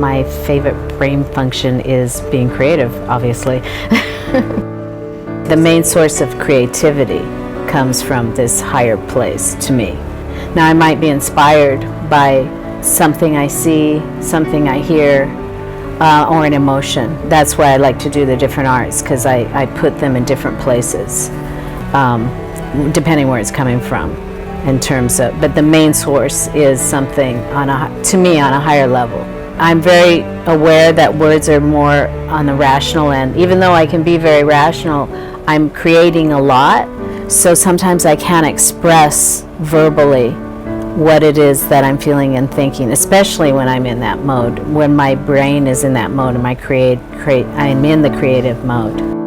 my favorite brain function is being creative, obviously. The main source of creativity comes from this higher place to me. Now, I might be inspired by something I see, something I hear, or an emotion. That's why I like to do the different arts, because I put them in different places, depending where it's coming from, in terms of, but the main source is something to me on a higher level. I'm very aware that words are more on the rational end. Even though I can be very rational, I'm creating a lot, so sometimes I can't express verbally what it is that I'm feeling and thinking, especially when I'm in that mode, when my brain is in that mode and I'm in the creative mode.